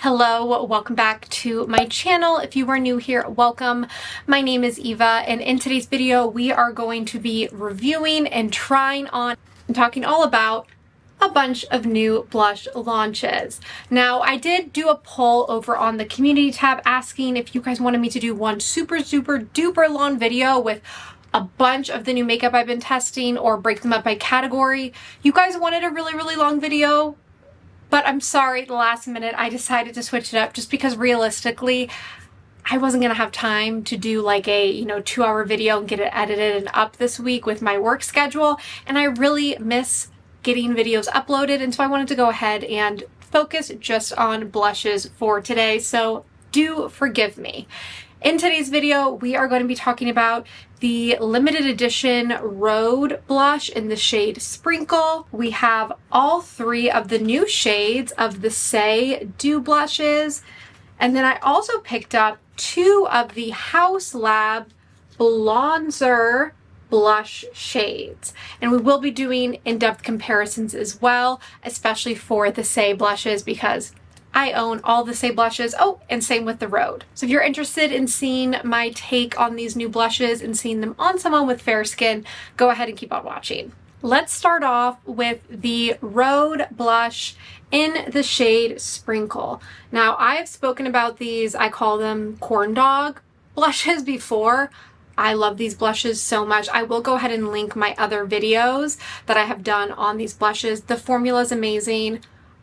Hello, welcome back to my channel. If you are new here, welcome. My name is Eva, and in today's video, we are going to be reviewing and trying on and talking all about a bunch of new blush launches. Now, I did do a poll over on the community tab asking if you guys wanted me to do one super duper long video with a bunch of the new makeup I've been testing or break them up by category. You guys wanted a really long video. But I'm sorry, at the last minute, I decided to switch it up just because realistically, I wasn't going to have time to do like a, 2-hour video and get it edited and up this week with my work schedule. And I really miss getting videos uploaded. And so I wanted to go ahead and focus just on blushes for today. So do forgive me. In today's video, we are going to be talking about the limited edition Rhode blush in the shade Sprinkle. We have all 3 of the new shades of the Saie Dew blushes. And then I also picked up 2 of the Haus Lab Bronzer blush shades. And we will be doing in-depth comparisons as well, especially for the Saie blushes because I own all the Saie blushes. Oh, and same with the Rhode. So if you're interested in seeing my take on these new blushes and seeing them on someone with fair skin, go ahead and keep on watching. Let's start off with the Rhode blush in the shade Sprinkle. Now, I've spoken about these, I call them corn dog blushes before. I love these blushes so much. I will go ahead and link my other videos that I have done on these blushes. The formula is amazing.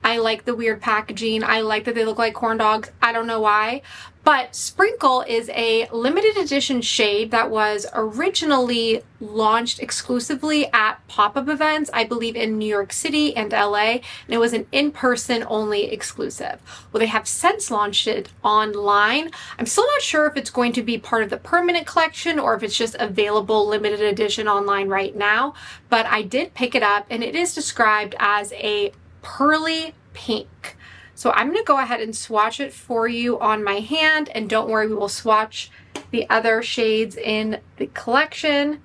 I like the weird packaging. I like that they look like corn dogs. I don't know why. But Sprinkle is a limited edition shade that was originally launched exclusively at pop-up events, I believe in New York City and LA, and it was an in-person only exclusive. Well, they have since launched it online. I'm still not sure if it's going to be part of the permanent collection or if it's just available limited edition online right now, but I did pick it up and it is described as a pearly pink. So I'm going to go ahead and swatch it for you on my hand, and don't worry, we will swatch the other shades in the collection.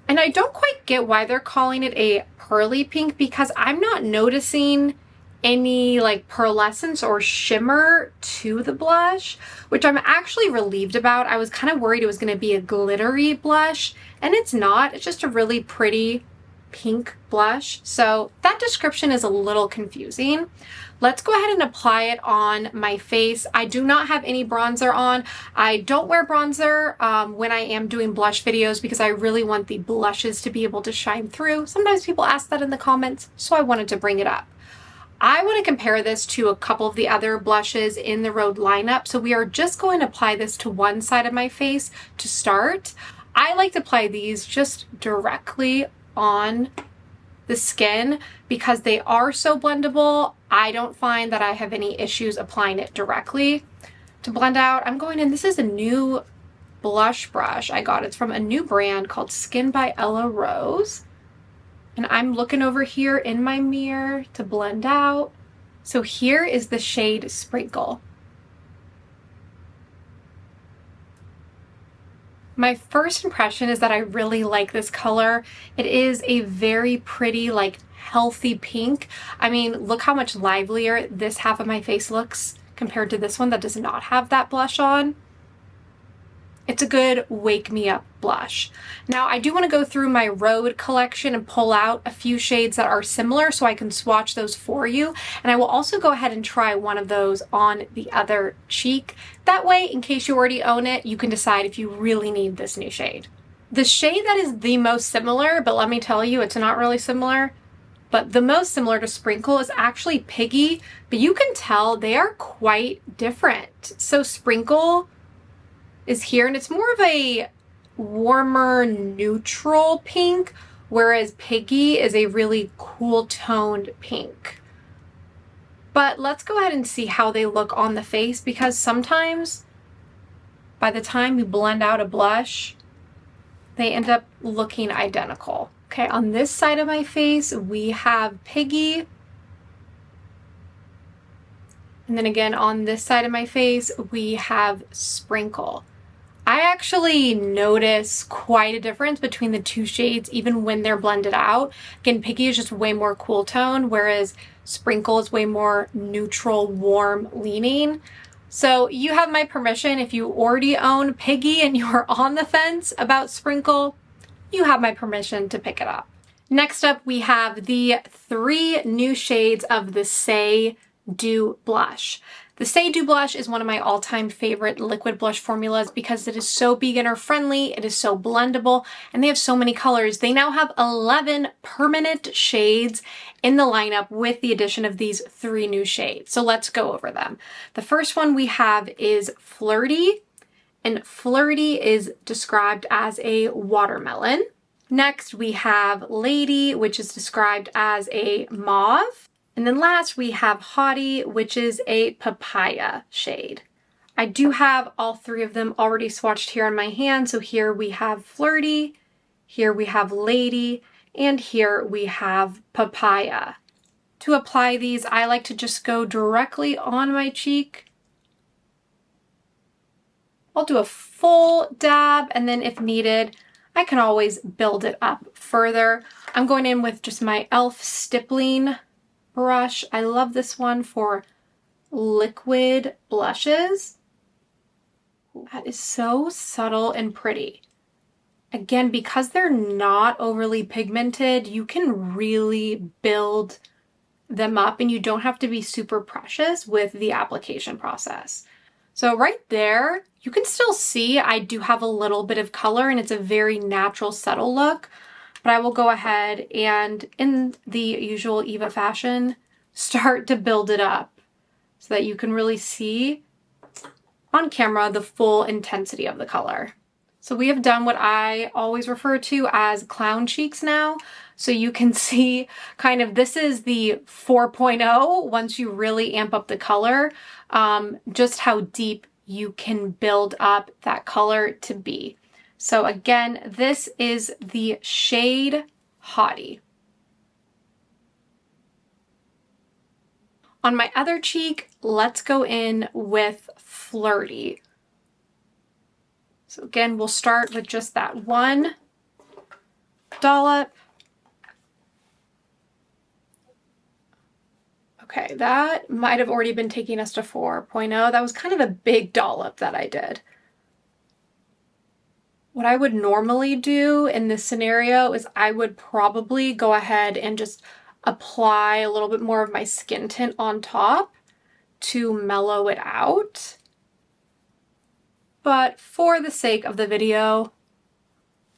And I don't quite get why they're calling it a pearly pink because I'm not noticing any like pearlescence or shimmer to the blush, which I'm actually relieved about. I was kind of worried it was going to be a glittery blush, and it's not. It's just a really pretty pink blush. So that description is a little confusing. Let's go ahead and apply it on my face. I do not have any bronzer on. I don't wear bronzer when I am doing blush videos because I really want the blushes to be able to shine through. Sometimes people ask that in the comments, so I wanted to bring it up. I want to compare this to a couple of the other blushes in the Rhode lineup. So we are just going to apply this to one side of my face to start. I like to apply these just directly on the skin because they are so blendable. I don't find that I have any issues applying it directly. To blend out, I'm going in, this is a new blush brush I got. It's from a new brand called Skin by Ella Rose. And I'm looking over here in my mirror to blend out. So here is the shade Sprinkle. My first impression is that I really like this color. It is a very pretty, like healthy pink. I mean, look how much livelier this half of my face looks compared to this one that does not have that blush on. It's a good wake me up blush. Now, I do want to go through my Rhode collection and pull out a few shades that are similar so I can swatch those for you. And I will also go ahead and try one of those on the other cheek. That way, in case you already own it, you can decide if you really need this new shade. The shade that is the most similar, but let me tell you, it's not really similar, but the most similar to Sprinkle is actually Piggy, but you can tell they are quite different. So Sprinkle is here and it's more of a warmer neutral pink, whereas Piggy is a really cool toned pink. But let's go ahead and see how they look on the face because sometimes by the time you blend out a blush, they end up looking identical. Okay, on this side of my face, we have Piggy. And then again, on this side of my face, we have Sprinkle. I actually notice quite a difference between the two shades even when they're blended out. Again, Piggy is just way more cool tone, whereas Sprinkle is way more neutral, warm leaning. So you have my permission. If you already own Piggy and you're on the fence about Sprinkle, you have my permission to pick it up. Next up, we have the 3 new shades of the Saie Dew Blush. The Saie Dew Blush is one of my all-time favorite liquid blush formulas because it is so beginner friendly, it is so blendable, and they have so many colors. They now have 11 permanent shades in the lineup with the addition of these 3 new shades. So let's go over them. The first one we have is Flirty, and Flirty is described as a watermelon. Next, we have Lady, which is described as a mauve. And then last, we have Haughty, which is a papaya shade. I do have all 3 of them already swatched here on my hand. So here we have Flirty, here we have Lady, and here we have papaya. To apply these, I like to just go directly on my cheek. I'll do a full dab, and then if needed, I can always build it up further. I'm going in with just my e.l.f. stippling brush. I love this one for liquid blushes. That is so subtle and pretty. Again, because they're not overly pigmented, you can really build them up and you don't have to be super precious with the application process. So right there, you can still see I do have a little bit of color and it's a very natural, subtle look, but I will go ahead and, in the usual Eva fashion, start to build it up so that you can really see on camera the full intensity of the color. So we have done what I always refer to as clown cheeks now. So you can see kind of, this is the 4.0 once you really amp up the color, just how deep you can build up that color to be. So again, this is the shade Haughty. On my other cheek, let's go in with Flirty. So again, we'll start with just that 1 dollop. Okay, that might have already been taking us to 4.0. That was kind of a big dollop that I did. What I would normally do in this scenario is I would probably go ahead and just apply a little bit more of my skin tint on top to mellow it out. But for the sake of the video,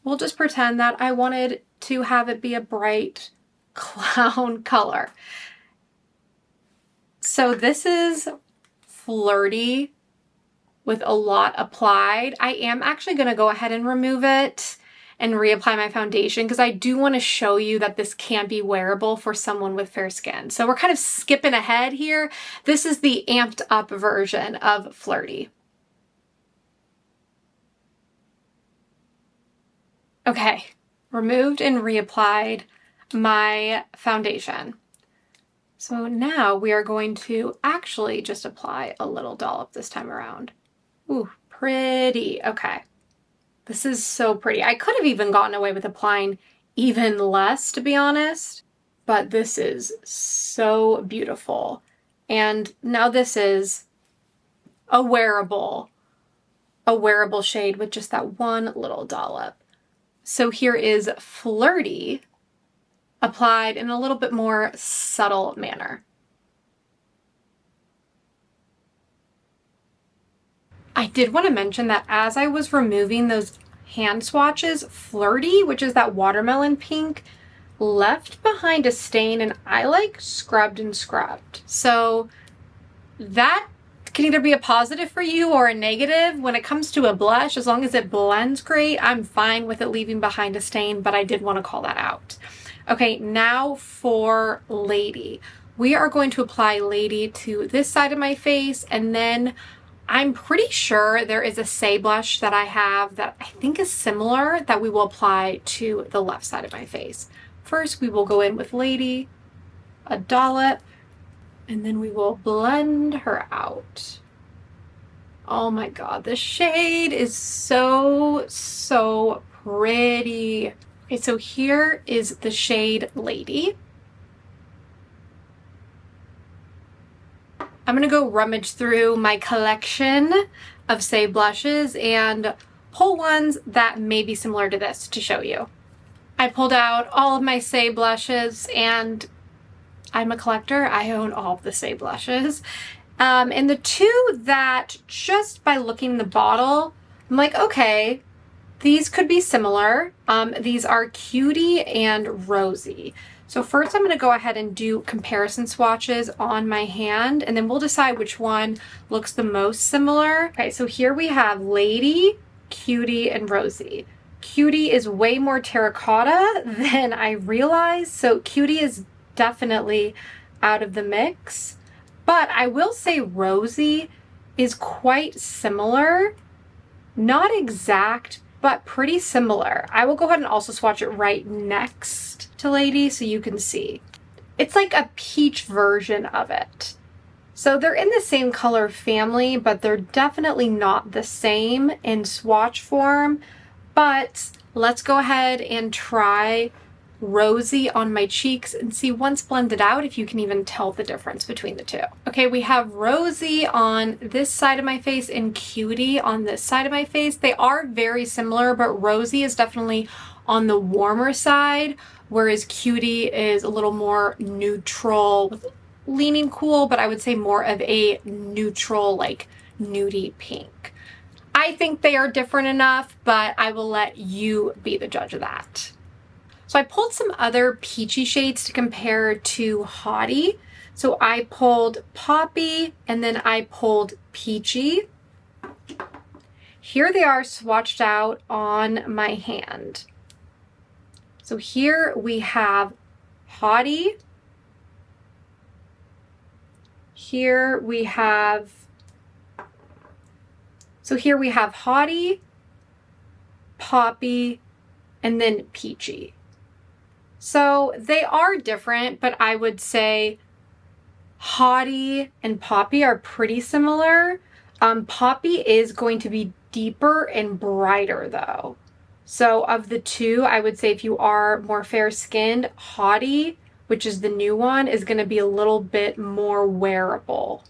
we'll just pretend that I wanted to have it be a bright clown color. So this is Flirty with a lot applied. I am actually going to go ahead and remove it and reapply my foundation because I do want to show you that this can be wearable for someone with fair skin. So we're kind of skipping ahead here. This is the amped up version of Flirty. Okay, removed and reapplied my foundation. So now we are going to actually just apply a little dollop this time around. Ooh, pretty. Okay. This is so pretty. I could have even gotten away with applying even less, to be honest, but this is so beautiful. And now this is a wearable shade with just that 1 little dollop. So here is Flirty applied in a little bit more subtle manner. I did want to mention that as I was removing those hand swatches, Flirty, which is that watermelon pink, left behind a stain and I like scrubbed and scrubbed. So that can either be a positive for you or a negative. When it comes to a blush, as long as it blends great, I'm fine with it leaving behind a stain, but I did want to call that out. Okay, now for Lady. We are going to apply Lady to this side of my face, and then I'm pretty sure there is a Saie blush that I have that I think is similar that we will apply to the left side of my face. First, we will go in with Lady, a dollop, and then we will blend her out. Oh my God, the shade is so, so pretty. Okay, so here is the shade Lady. I'm gonna go rummage through my collection of Saie blushes and pull ones that may be similar to this to show you. I pulled out all of my Saie blushes, and I'm a collector. I own all of the Saie blushes. And the two that just by looking in the bottle, I'm like, okay, these could be similar. These are Cutie and Rosy. So first I'm going to go ahead and do comparison swatches on my hand, and then we'll decide which one looks the most similar. Okay, so here we have Lady, Cutie, and Rosy. Cutie is way more terracotta than I realized, so Cutie is definitely out of the mix. But I will say Rosy is quite similar. Not exact, but pretty similar. I will go ahead and also swatch it right next to Lady so you can see. It's like a peach version of it. So they're in the same color family, but they're definitely not the same in swatch form. But let's go ahead and try Rosy on my cheeks and see once blended out if you can even tell the difference between the two. Okay, we have Rosy on this side of my face and Cutie on this side of my face. They are very similar, but Rosy is definitely on the warmer side, whereas Cutie is a little more neutral, with leaning cool, but I would say more of a neutral, like nudie pink. I think they are different enough, but I will let you be the judge of that. So I pulled some other peachy shades to compare to Haughty. So I pulled Poppy and then I pulled Peachy. Here they are swatched out on my hand. So here we have Haughty. Here we have Haughty, Poppy, and then Peachy. So they are different, but I would say Haughty and Poppy are pretty similar. Poppy is going to be deeper and brighter though. So of the two, I would say if you are more fair-skinned, Haughty, which is the new one, is going to be a little bit more wearable.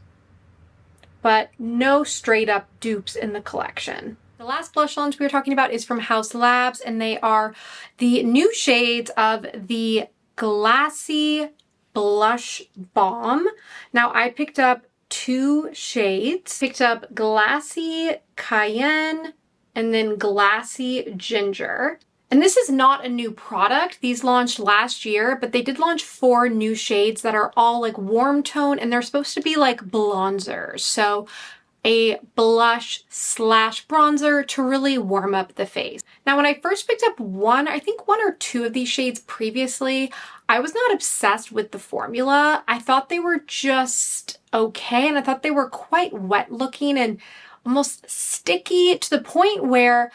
But no straight up dupes in the collection. The last blush launch we were talking about is from Haus Labs, and they are the new shades of the Glassy Blush Balm. Now I picked up two shades. Picked up Glassy Cayenne and then Glassy Ginger. And this is not a new product. These launched last year, but they did launch 4 new shades that are all like warm tone, and they're supposed to be like bronzers. So a blush slash bronzer to really warm up the face. Now, when I first picked up I think one or two of these shades previously, I was not obsessed with the formula. I thought they were just okay, and I thought they were quite wet looking and almost sticky to the point where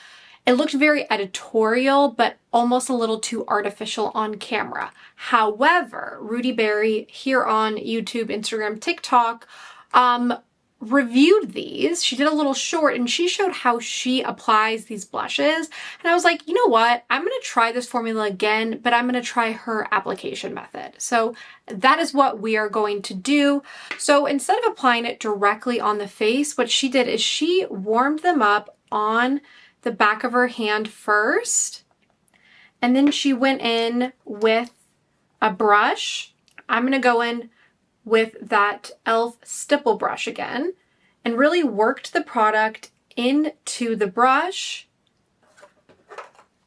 it looked very editorial, but almost a little too artificial on camera. However, Rudy Berry here on YouTube, Instagram, TikTok, reviewed these. She did a little short and she showed how she applies these blushes. And I was like, you know what? I'm going to try this formula again, but I'm going to try her application method. So that is what we are going to do. So instead of applying it directly on the face, what she did is she warmed them up on the back of her hand first. And then she went in with a brush. I'm going to go in with that e.l.f. stipple brush again and really worked the product into the brush,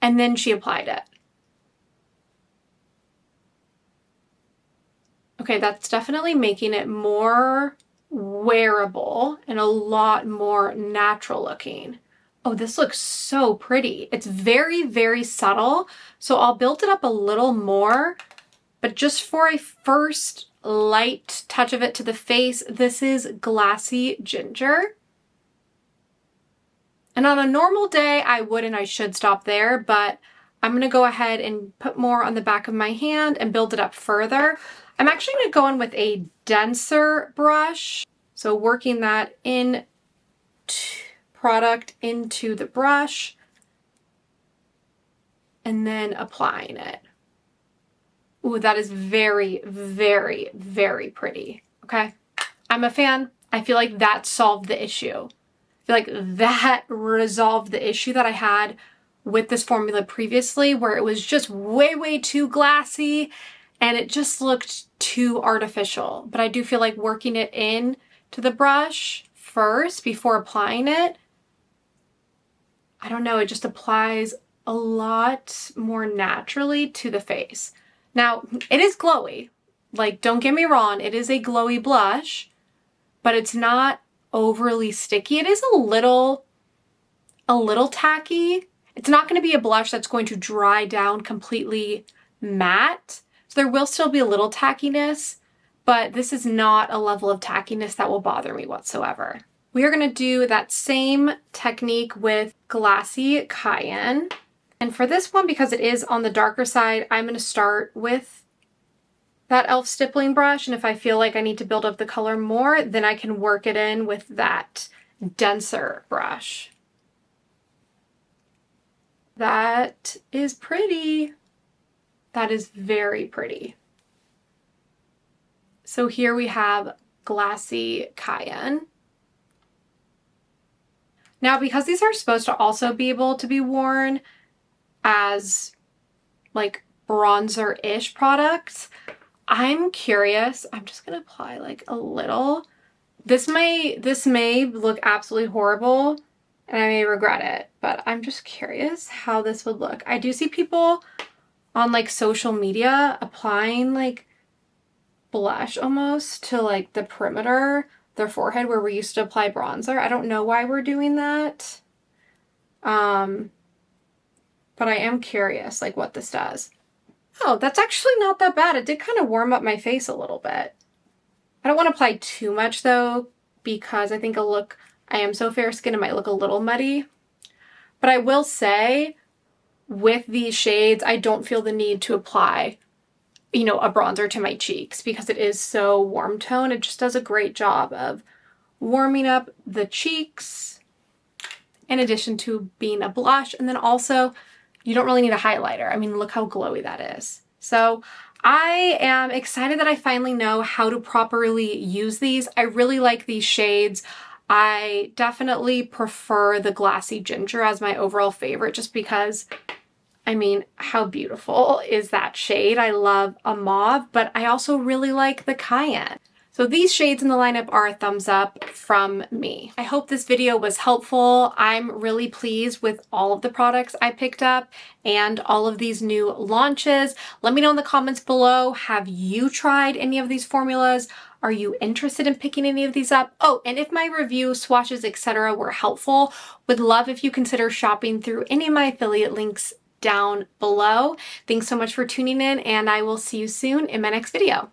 and then she applied it. Okay, that's definitely making it more wearable and a lot more natural looking. Oh, this looks so pretty. It's very, very subtle, so I'll build it up a little more, but just for a first light touch of it to the face, this is Glassy Ginger. And on a normal day, I would and I should stop there, but I'm going to go ahead and put more on the back of my hand and build it up further. I'm actually going to go in with a denser brush. So working that product into the brush and then applying it. Ooh, that is very, very, very pretty. Okay. I'm a fan. I feel like that solved the issue. I feel like that resolved the issue that I had with this formula previously, where it was just way, way too glassy and it just looked too artificial. But I do feel like working it in to the brush first before applying it, I don't know, it just applies a lot more naturally to the face. Now, it is glowy. Like, don't get me wrong, it is a glowy blush, but it's not overly sticky. It is a little tacky. It's not going to be a blush that's going to dry down completely matte. So there will still be a little tackiness, but this is not a level of tackiness that will bother me whatsoever. We are going to do that same technique with Glassy Cayenne. And for this one, because it is on the darker side, I'm going to start with that e.l.f. stippling brush. And if I feel like I need to build up the color more, then I can work it in with that denser brush. That is pretty. That is very pretty. So here we have Glassy Cayenne. Now, because these are supposed to also be able to be worn as like bronzer-ish products, I'm curious. I'm just gonna apply like a little. This may look absolutely horrible and I may regret it, but I'm just curious how this would look. I do see people on like social media applying like blush almost to like the perimeter, their forehead, where we used to apply bronzer. I don't know why we're doing that. But I am curious like what this does. Oh, that's actually not that bad. It did kind of warm up my face a little bit. I don't want to apply too much though, because I think I am so fair skinned, it might look a little muddy. But I will say, with these shades, I don't feel the need to apply, you know, a bronzer to my cheeks because it is so warm tone. It just does a great job of warming up the cheeks in addition to being a blush. And then also, you don't really need a highlighter. I mean, look how glowy that is. So I am excited that I finally know how to properly use these. I really like these shades. I definitely prefer the Glassy Ginger as my overall favorite just because, I mean, how beautiful is that shade? I love a mauve, but I also really like the Cayenne. So these shades in the lineup are a thumbs up from me. I hope this video was helpful. I'm really pleased with all of the products I picked up and all of these new launches. Let me know in the comments below, have you tried any of these formulas? Are you interested in picking any of these up? Oh, and if my review, swatches, etc. were helpful, would love if you consider shopping through any of my affiliate links down below. Thanks so much for tuning in, and I will see you soon in my next video.